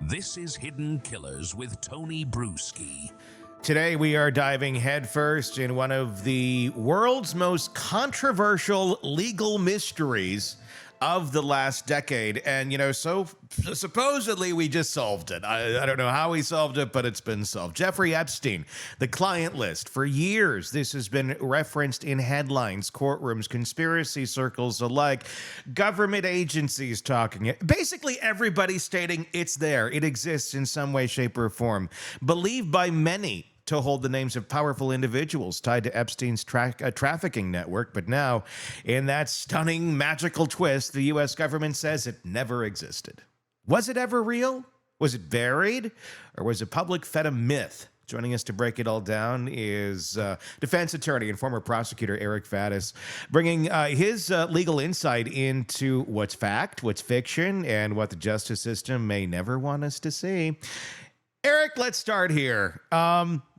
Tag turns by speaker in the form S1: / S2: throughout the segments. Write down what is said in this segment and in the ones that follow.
S1: This is Hidden Killers with Tony Bruschi.
S2: Today we are diving headfirst in one of the world's most controversial legal mysteries of the last decade. And, so supposedly we just solved it. I don't know how we solved it, but it's been solved. Jeffrey Epstein, the client list. For years, this has been referenced in headlines, courtrooms, conspiracy circles alike, government agencies talking it. Basically, everybody stating it's there. It exists in some way, shape, or form. Believed by many to hold the names of powerful individuals tied to Epstein's trafficking network. But now, in that stunning, magical twist, the U.S. government says it never existed. Was it ever real? Was it buried? Or was it public fed a myth? Joining us to break it all down is defense attorney and former prosecutor Eric Faddis, bringing his legal insight into what's fact, what's fiction, and what the justice system may never want us to see. Eric, let's start here.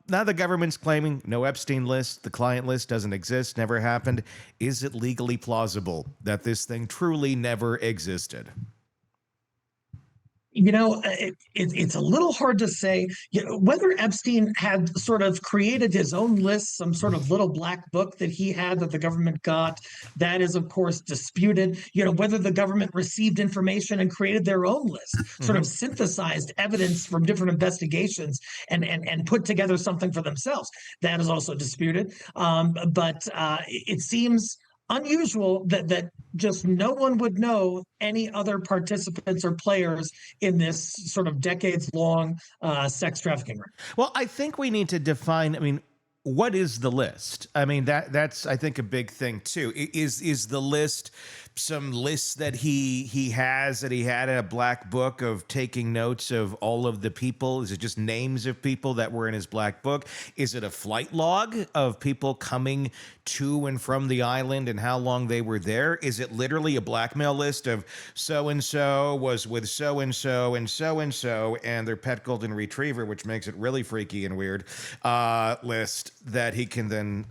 S2: Now the government's claiming no Epstein list, the client list doesn't exist, never happened. Is it legally plausible that this thing truly never existed?
S3: It's a little hard to say whether Epstein had sort of created his own list, some sort of little black book that he had that the government got. That is, of course, disputed. Whether the government received information and created their own list, sort of synthesized evidence from different investigations and put together something for themselves. That is also disputed. But it seems unusual that just no one would know any other participants or players in this sort of decades-long sex trafficking ring.
S2: Well, I think we need to define, what is the list? That's I think a big thing too. Is the list some lists that he had in a black book of taking notes of all of the people? Is it just names of people that were in his black book? Is it a flight log of people coming to and from the island and how long they were there? Is it literally a blackmail list of so-and-so was with so-and-so and so-and-so and their pet golden retriever, which makes it really freaky and weird, list that he can then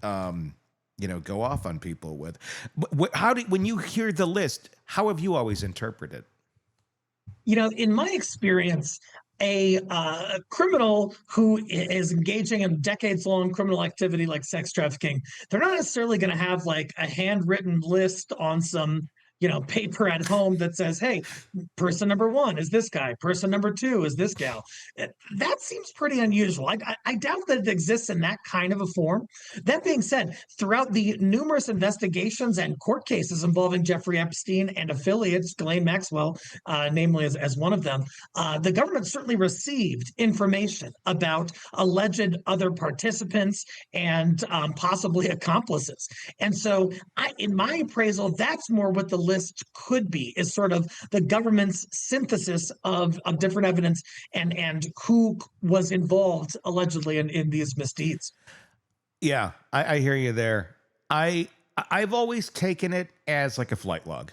S2: go off on people with? When you hear the list, how have you always interpreted?
S3: In my experience, a criminal who is engaging in decades-long criminal activity like sex trafficking, they're not necessarily going to have like a handwritten list on some paper at home that says, hey, person number one is this guy, person number two is this gal. That seems pretty unusual. I doubt that it exists in that kind of a form. That being said, throughout the numerous investigations and court cases involving Jeffrey Epstein and affiliates, Ghislaine, Maxwell, namely as one of them, the government certainly received information about alleged other participants and possibly accomplices. And so in my appraisal, that's more what the list could be, is sort of the government's synthesis of different evidence and who was involved allegedly in these misdeeds.
S2: Yeah, I hear you there. I've always taken it as like a flight log.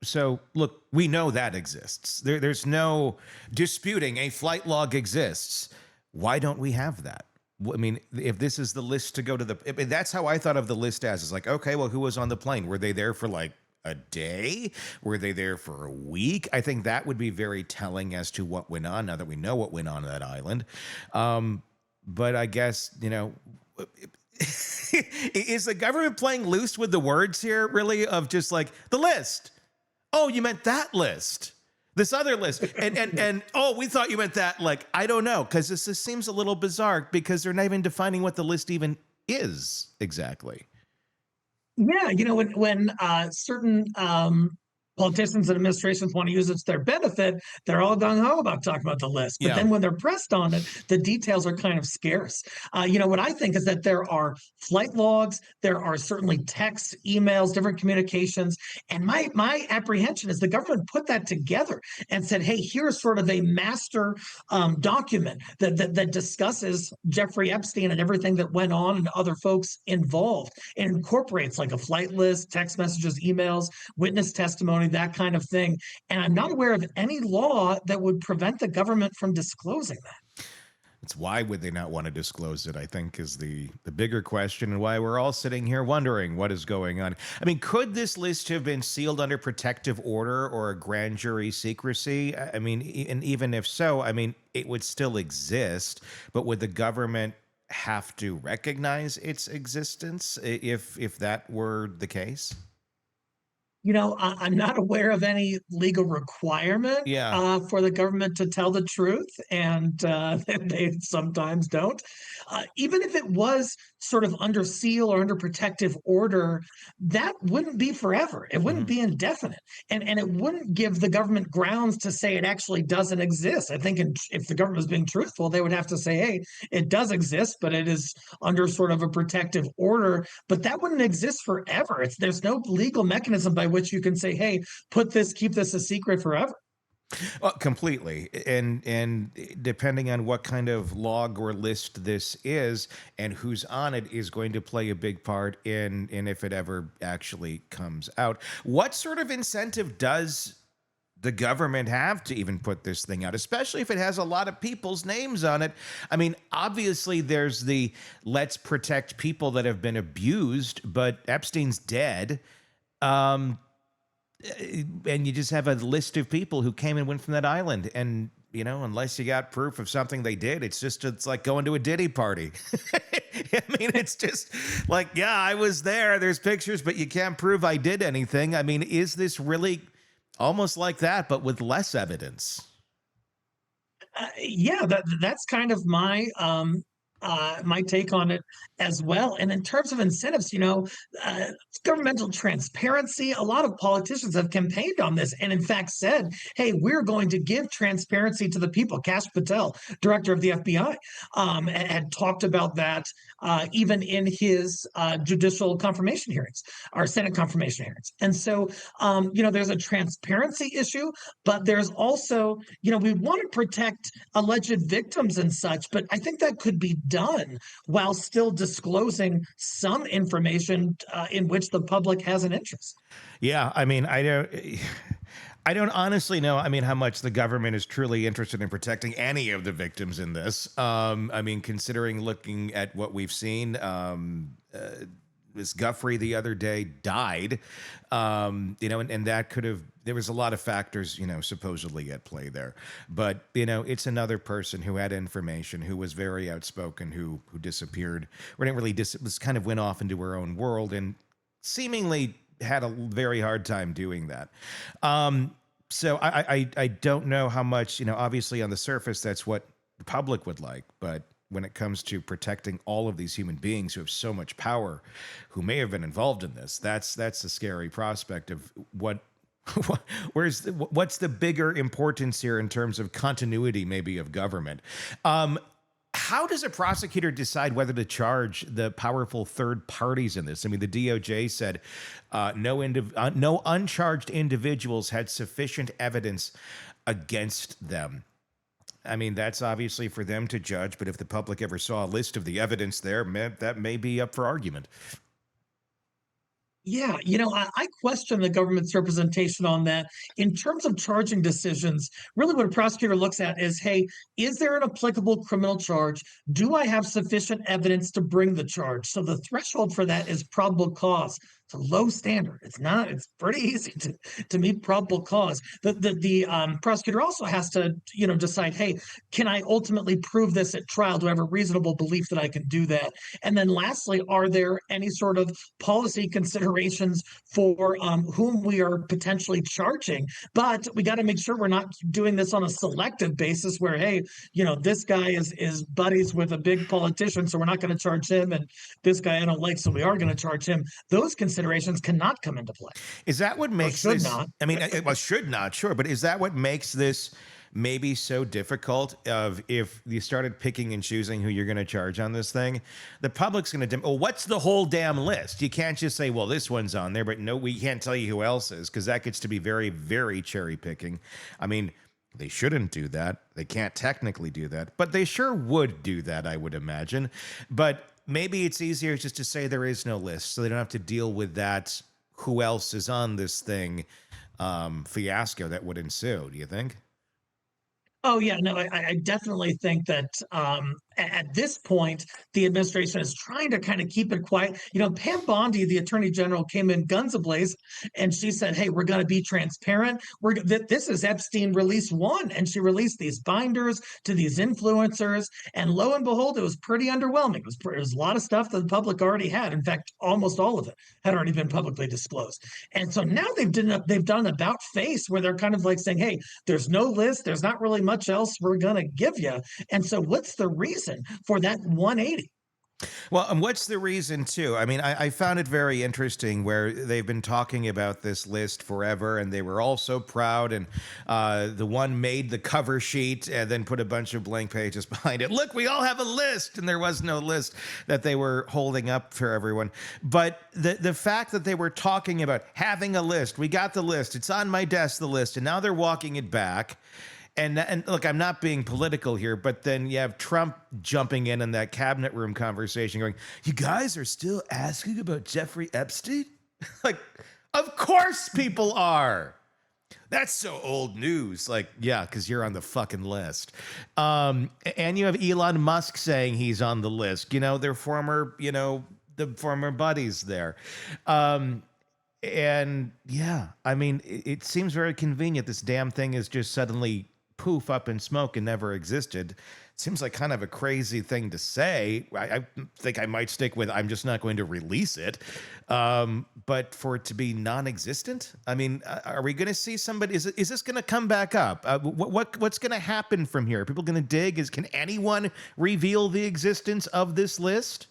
S2: So look, we know that exists. There's no disputing a flight log exists. Why don't we have that? If this is the list to go to that's how I thought of the list as, is like, okay, well, who was on the plane? Were they there for like a day? Were they there for a week? I think that would be very telling as to what went on, now that we know what went on that island. But I guess, is the government playing loose with the words here, really, of just like, the list? Oh, you meant that list. This other list. And oh, we thought you meant that. Like, I don't know, because this seems a little bizarre because they're not even defining what the list even is exactly.
S3: Yeah, when certain politicians and administrations want to use it to their benefit, they're all gung-ho about talking about the list. But then when they're pressed on it, the details are kind of scarce. What I think is that there are flight logs, there are certainly texts, emails, different communications. And my apprehension is the government put that together and said, hey, here's sort of a master document that discusses Jeffrey Epstein and everything that went on and other folks involved, and incorporates like a flight list, text messages, emails, witness testimony, that kind of thing. And I'm not aware of any law that would prevent the government from disclosing that.
S2: It's why would they not want to disclose it, I think, is the bigger question, and why we're all sitting here wondering what is going on. I mean, could this list have been sealed under protective order or a grand jury secrecy? I mean, and even if so, I mean, it would still exist, but would the government have to recognize its existence if that were the case?
S3: I'm not aware of any legal requirement
S2: Yeah.
S3: for the government to tell the truth, and they sometimes don't. Even if it was sort of under seal or under protective order, that wouldn't be forever. It wouldn't
S2: Mhm.
S3: be indefinite, and it wouldn't give the government grounds to say it actually doesn't exist. I think if the government was being truthful, they would have to say, "Hey, it does exist, but it is under sort of a protective order." But that wouldn't exist forever. There's no legal mechanism by which you can say, "Hey, keep this a secret forever."
S2: Well, completely. And depending on what kind of log or list this is and who's on it is going to play a big part in if it ever actually comes out. What sort of incentive does the government have to even put this thing out, especially if it has a lot of people's names on it? I mean, obviously there's the let's protect people that have been abused, but Epstein's dead. Um, and you just have a list of people who came and went from that island. And, unless you got proof of something they did, it's like going to a Diddy party. I mean, it's just like, yeah, I was there. There's pictures, but you can't prove I did anything. I mean, is this really almost like that, but with less evidence?
S3: Yeah, that's kind of my take on it as well. And in terms of incentives, uh, governmental transparency, a lot of politicians have campaigned on this and in fact said, "Hey, we're going to give transparency to the people." Kash Patel, director of the FBI, had talked about that even in his judicial confirmation hearings or Senate confirmation hearings. And so, there's a transparency issue, but there's also, we want to protect alleged victims and such, but I think that could be done while still disclosing some information in which the public has an interest.
S2: Yeah, I mean, I don't honestly know. I mean, how much the government is truly interested in protecting any of the victims in this. I mean, considering looking at what we've seen, Miss Guffrey the other day died, and that could have. There was a lot of factors, supposedly at play there, but it's another person who had information, who was very outspoken, who disappeared, or didn't really was kind of went off into her own world and seemingly had a very hard time doing that. So I don't know how much, obviously on the surface, that's what the public would like. But when it comes to protecting all of these human beings who have so much power, who may have been involved in this, that's a scary prospect of what's the bigger importance here in terms of continuity, maybe, of government. How does a prosecutor decide whether to charge the powerful third parties in this? I mean, the DOJ said no uncharged individuals had sufficient evidence against them. I mean, that's obviously for them to judge, but if the public ever saw a list of the evidence there, that may be up for argument.
S3: Yeah, I question the government's representation on that. In terms of charging decisions, really what a prosecutor looks at is, hey, is there an applicable criminal charge? Do I have sufficient evidence to bring the charge? So the threshold for that is probable cause. It's a low standard. It's pretty easy to meet probable cause. The prosecutor also has to, decide, hey, can I ultimately prove this at trial? Do I have a reasonable belief that I can do that? And then lastly, are there any sort of policy considerations for whom we are potentially charging? But we got to make sure we're not doing this on a selective basis where, hey, this guy is buddies with a big politician, so we're not going to charge him, and this guy I don't like, so we are going to charge him. Those considerations cannot come into play.
S2: Is that what makes
S3: should
S2: this?
S3: not.
S2: I mean, well, should not, sure, but is that what makes this maybe so difficult? Of if you started picking and choosing who you're going to charge on this thing, the public's going to. Oh, what's the whole damn list? You can't just say, well, this one's on there, but no, we can't tell you who else is, because that gets to be very, very cherry picking. I mean, they shouldn't do that. They can't technically do that, but they sure would do that, I would imagine. But maybe it's easier just to say there is no list, so they don't have to deal with that. Who else is on this thing? Fiasco that would ensue. Do you think?
S3: Oh yeah, no, I definitely think that at this point, the administration is trying to kind of keep it quiet. You know, Pam Bondi, the Attorney General, came in guns ablaze, and she said, "Hey, we're going to be transparent. This is Epstein release one," and she released these binders to these influencers, and lo and behold, it was pretty underwhelming. It was a lot of stuff that the public already had. In fact, almost all of it had already been publicly disclosed. And so now they've done an about face where they're kind of like saying, "Hey, there's no list. There's not really much else we're going to give you." And so, what's the reason for that 180?
S2: Well, and what's the reason too? I mean, I found it very interesting where they've been talking about this list forever, and they were all so proud. And the one made the cover sheet and then put a bunch of blank pages behind it. Look, we all have a list, and there was no list that they were holding up for everyone. But the fact that they were talking about having a list, we got the list, it's on my desk, the list, and now they're walking it back. And look, I'm not being political here, but then you have Trump jumping in that cabinet room conversation going, "You guys are still asking about Jeffrey Epstein?" Like, of course people are. That's so old news. Like, yeah, because you're on the fucking list. And you have Elon Musk saying he's on the list. You know, their former, the former buddies there. And yeah, I mean, it seems very convenient. This damn thing is just suddenly poof up in smoke and never existed. Seems like kind of a crazy thing to say. I think I might stick with I'm just not going to release it. But for it to be non-existent, I mean, are we going to see somebody? Is this going to come back up? What's going to happen from here? Are people going to dig? Can anyone reveal the existence of this list?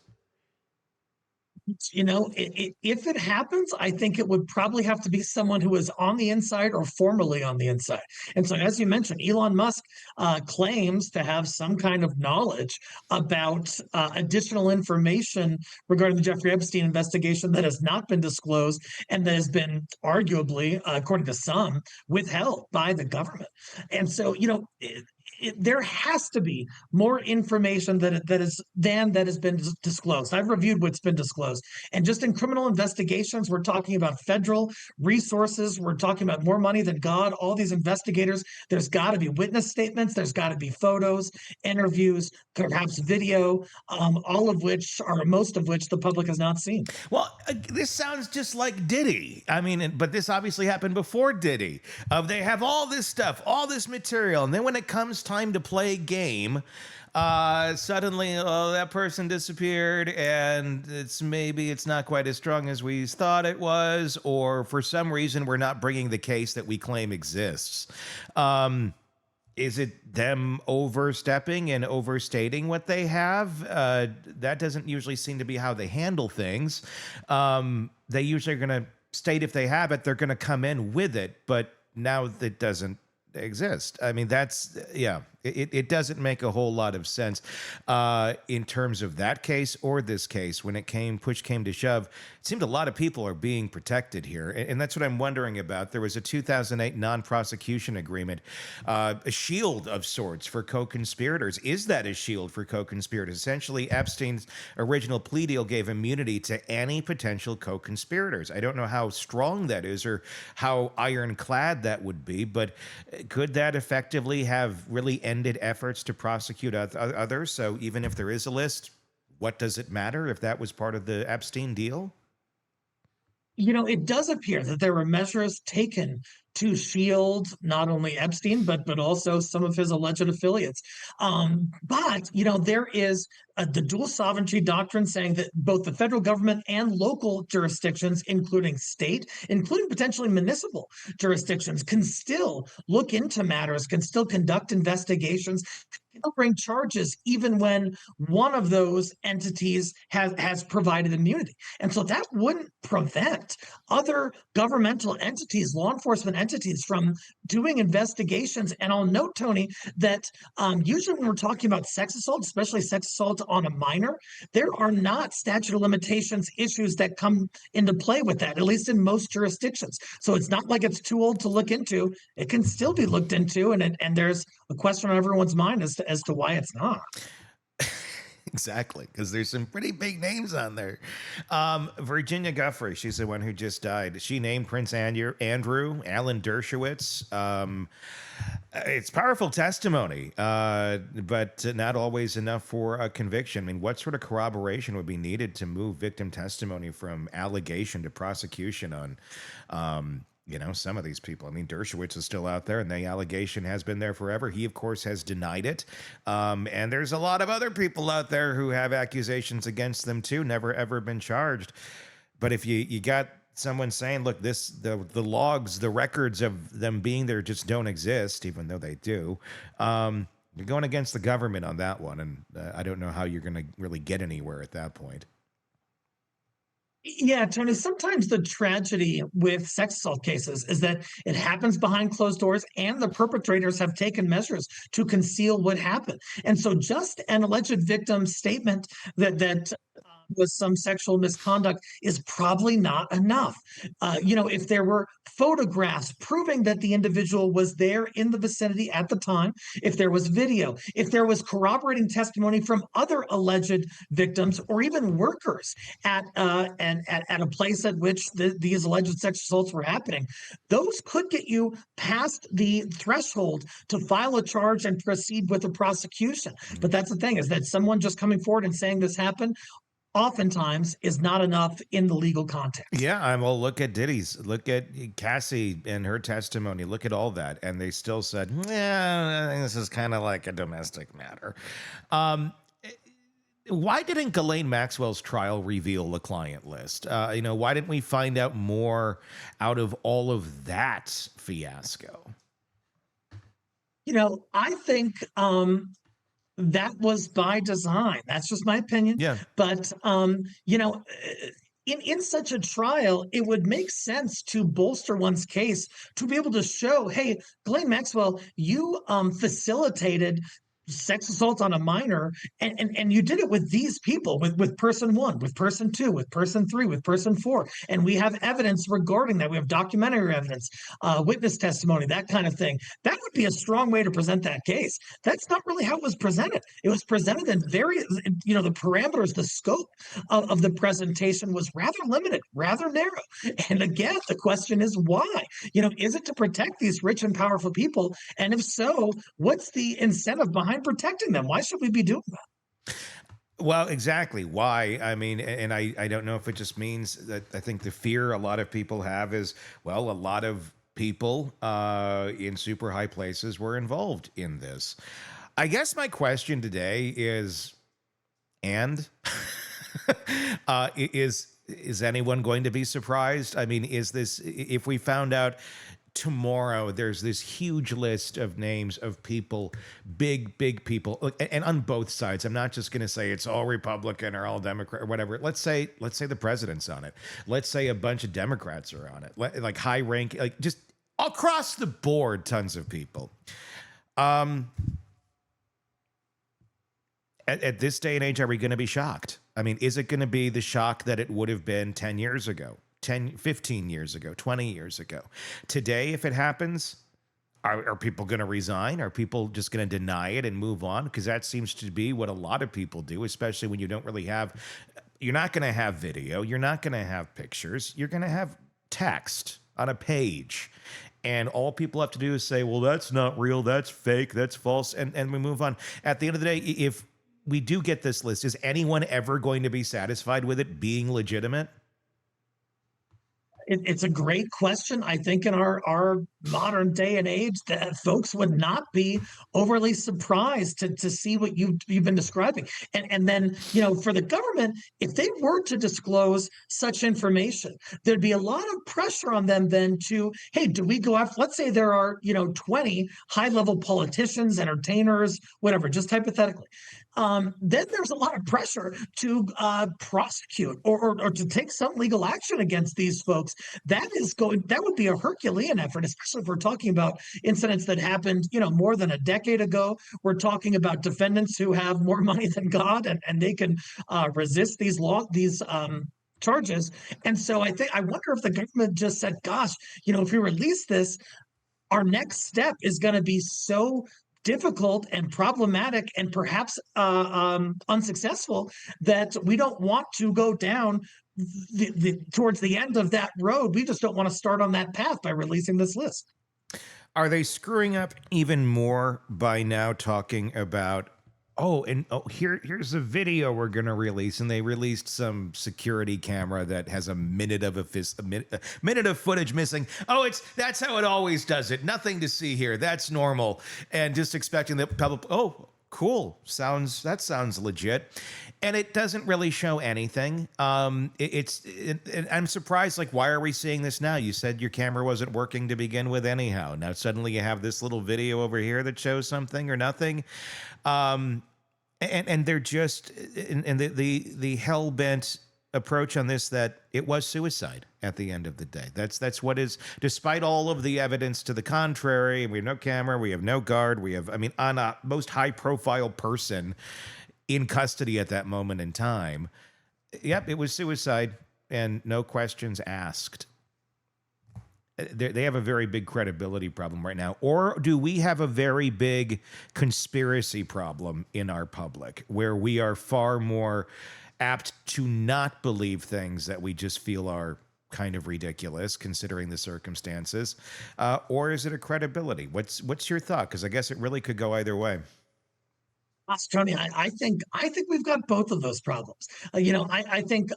S3: If it happens, I think it would probably have to be someone who is on the inside or formerly on the inside. And so, as you mentioned, Elon Musk claims to have some kind of knowledge about additional information regarding the Jeffrey Epstein investigation that has not been disclosed and that has been arguably, according to some, withheld by the government. And so, there has to be more information that has been disclosed. I've reviewed what's been disclosed, and just in criminal investigations, we're talking about federal resources. We're talking about more money than God. All these investigators. There's got to be witness statements. There's got to be photos, interviews, perhaps video. Most of which the public has not seen.
S2: Well, this sounds just like Diddy. I mean, but this obviously happened before Diddy. They have all this stuff, all this material, and then when it comes time to play a game, suddenly that person disappeared, and it's not quite as strong as we thought it was, or for some reason we're not bringing the case that we claim exists. Is it them overstepping and overstating what they have? That doesn't usually seem to be how they handle things. They usually are going to state if they have it, they're going to come in with it, but now that doesn't exist. I mean, it doesn't make a whole lot of sense in terms of that case or this case. When push came to shove, it seemed a lot of people are being protected here. And that's what I'm wondering about. There was a 2008 non-prosecution agreement, a shield of sorts for co-conspirators. Is that a shield for co-conspirators? Essentially, Epstein's original plea deal gave immunity to any potential co-conspirators. I don't know how strong that is or how ironclad that would be, but could that effectively have really ended efforts to prosecute others? So even if there is a list, what does it matter if that was part of the Epstein deal?
S3: It does appear that there were measures taken to shield not only Epstein, but also some of his alleged affiliates. But there is the dual sovereignty doctrine saying that both the federal government and local jurisdictions, including state, including potentially municipal jurisdictions, can still look into matters, can still conduct investigations, they'll bring charges even when one of those entities has provided immunity. And so that wouldn't prevent other governmental entities, law enforcement entities, from doing investigations. And I'll note, Tony, that usually when we're talking about sex assault, especially sex assault on a minor, there are not statute of limitations issues that come into play with that, at least in most jurisdictions. So it's not like it's too old to look into. It can still be looked into, and there's a question on everyone's mind as to why it's not.
S2: Exactly, because there's some pretty big names on there. Virginia Guffey, she's the one who just died. She named Prince Andrew, Alan Dershowitz. It's powerful testimony, but not always enough for a conviction. I mean, what sort of corroboration would be needed to move victim testimony from allegation to prosecution on, some of these people? I mean, Dershowitz is still out there, and the allegation has been there forever. He, of course, has denied it. And there's a lot of other people out there who have accusations against them, too, never, ever been charged. But if you got someone saying, look, the logs, the records of them being there just don't exist, even though they do, you're going against the government on that one. And I don't know how you're going to really get anywhere at that point.
S3: Yeah, Tony, sometimes the tragedy with sex assault cases is that it happens behind closed doors and the perpetrators have taken measures to conceal what happened. And so just an alleged victim's statement that was some sexual misconduct is probably not enough. If there were photographs proving that the individual was there in the vicinity at the time, if there was video, if there was corroborating testimony from other alleged victims or even workers at a place at which these alleged sex assaults were happening, those could get you past the threshold to file a charge and proceed with a prosecution. But that's the thing, is that someone just coming forward and saying this happened oftentimes is not enough in the legal context.
S2: Yeah, well, look at Diddy's, look at Cassie and her testimony, look at all that, and they still said, yeah, I think this is kind of like a domestic matter. Why didn't Ghislaine Maxwell's trial reveal the client list? Why didn't we find out more out of all of that fiasco?
S3: I think that was by design. That's just my opinion.
S2: Yeah.
S3: But in such a trial, it would make sense to bolster one's case to be able to show, hey, Ghislaine Maxwell, you facilitated sex assault on a minor, and you did it with these people, with person one, with person two, with person three, with person four, and we have evidence regarding that. We have documentary evidence, witness testimony, that kind of thing. That would be a strong way to present that case. That's not really how it was presented. It was presented in the parameters, the scope of the presentation was rather limited, rather narrow. And again, the question is why? Is it to protect these rich and powerful people? And if so, what's the incentive behind protecting them? Why should we be doing that?
S2: Well, exactly. Why? I mean, and I don't know if it just means that I think the fear a lot of people have is, well, a lot of people in super high places were involved in this. I guess my question today is, is anyone going to be surprised? I mean, is this, if we found out tomorrow there's this huge list of names of people, big people, and on both sides, I'm not just going to say it's all Republican or all Democrat or whatever. Let's say the president's on it. Let's say a bunch of Democrats are on it, like high rank, like just across the board, tons of people. At this day and age, are we going to be shocked? I mean, is it going to be the shock that it would have been 10 years ago? 10, 15 years ago, 20 years ago. Today, if it happens, are people going to resign? Are people just going to deny it and move on? Because that seems to be what a lot of people do, especially when you don't really have, you're not going to have video, you're not going to have pictures, you're going to have text on a page. And all people have to do is say, well, that's not real, that's fake, that's false, and we move on. At the end of the day, if we do get this list, is anyone ever going to be satisfied with it being legitimate?
S3: It's a great question. I think in our modern day and age, that folks would not be overly surprised to see what you've been describing. And then, for the government, if they were to disclose such information, there'd be a lot of pressure on them then to, hey, do we go after, let's say there are, 20 high-level politicians, entertainers, whatever, just hypothetically. Then there's a lot of pressure to prosecute or to take some legal action against these folks. That would be a Herculean effort, especially if we're talking about incidents that happened, more than a decade ago. We're talking about defendants who have more money than God, and they can resist these charges. And so I wonder if the government just said, gosh, if we release this, our next step is going to be so difficult and problematic and perhaps unsuccessful, that we don't want to go down towards the end of that road. We just don't want to start on that path by releasing this list.
S2: Are they screwing up even more by now talking about, here's a video we're going to release, and they released some security camera that has a minute of minute of footage missing. That's how it always does it. Nothing to see here. That's normal. And just expecting the public, cool. That sounds legit. And it doesn't really show anything. I'm surprised, like, why are we seeing this now? You said your camera wasn't working to begin with anyhow. Now suddenly you have this little video over here that shows something or nothing. And they're just, and the hell-bent approach on this, that it was suicide at the end of the day. That's what is, despite all of the evidence to the contrary, we have no camera, we have no guard, on a most high-profile person in custody at that moment in time. Yep, it was suicide and no questions asked. They have a very big credibility problem right now. Or do we have a very big conspiracy problem in our public where we are far more apt to not believe things that we just feel are kind of ridiculous considering the circumstances? Or is it a credibility? What's your thought? Because I guess it really could go either way.
S3: Tony, I think we've got both of those problems. I think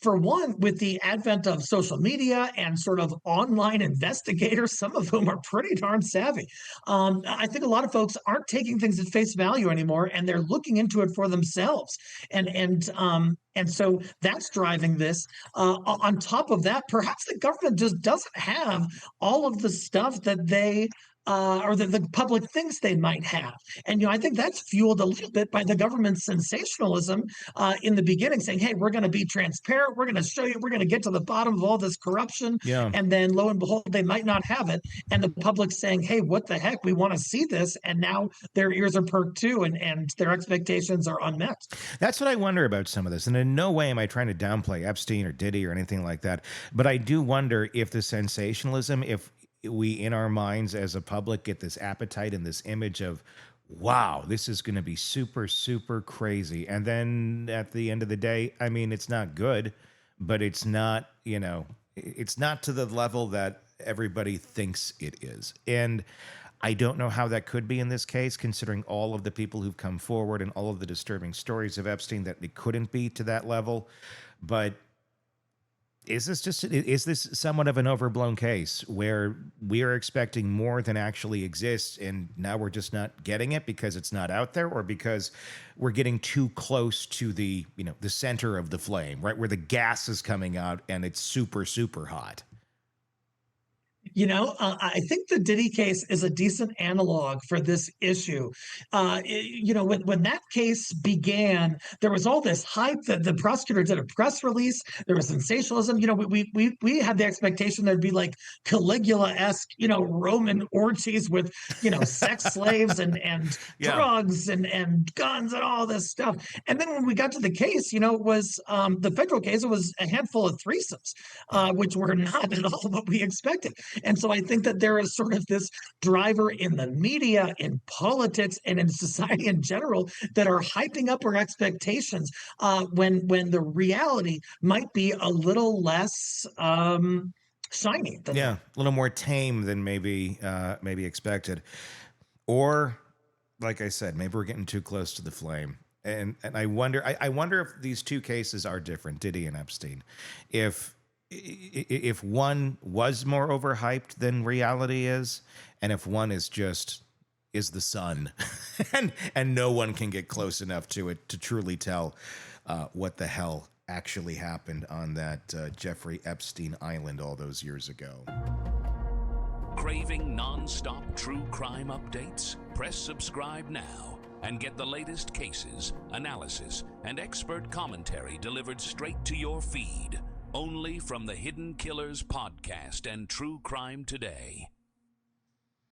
S3: for one, with the advent of social media and sort of online investigators, some of whom are pretty darn savvy, I think a lot of folks aren't taking things at face value anymore, and they're looking into it for themselves. And so that's driving this. On top of that, perhaps the government just doesn't have all of the stuff that they or the public thinks they might have. And, I think that's fueled a little bit by the government's sensationalism in the beginning, saying, hey, we're going to be transparent. We're going to show you, we're going to get to the bottom of all this corruption.
S2: Yeah.
S3: And then lo and behold, they might not have it. And the public's saying, hey, what the heck? We want to see this. And now their ears are perked too, and their expectations are unmet.
S2: That's what I wonder about some of this. And in no way am I trying to downplay Epstein or Diddy or anything like that. But I do wonder if the sensationalism, if we in our minds as a public get this appetite and this image of, wow, this is going to be super, super crazy. And then at the end of the day, it's not good, but it's not, it's not to the level that everybody thinks it is. And I don't know how that could be in this case, considering all of the people who've come forward and all of the disturbing stories of Epstein, that it couldn't be to that level. But is this somewhat of an overblown case where we are expecting more than actually exists, and now we're just not getting it because it's not out there, or because we're getting too close to the center of the flame, right, where the gas is coming out and it's super, super hot?
S3: I think the Diddy case is a decent analog for this issue. When that case began, there was all this hype that the prosecutor did a press release. There was sensationalism. We had the expectation there'd be like Caligula-esque, Roman orgies with, sex slaves and drugs and guns and all this stuff. And then when we got to the case, it was the federal case. It was a handful of threesomes, which were not at all what we expected. And so I think that there is sort of this driver in the media, in politics, and in society in general that are hyping up our expectations when the reality might be a little less shiny.
S2: A little more tame than maybe expected. Or, like I said, maybe we're getting too close to the flame. And I wonder if these two cases are different, Diddy and Epstein. If one was more overhyped than reality is, and if one is the sun and no one can get close enough to it to truly tell what the hell actually happened on that Jeffrey Epstein island all those years ago.
S1: Craving non-stop true crime updates? Press subscribe now and get the latest cases, analysis, and expert commentary delivered straight to your feed. Only from the Hidden Killers podcast and True Crime Today.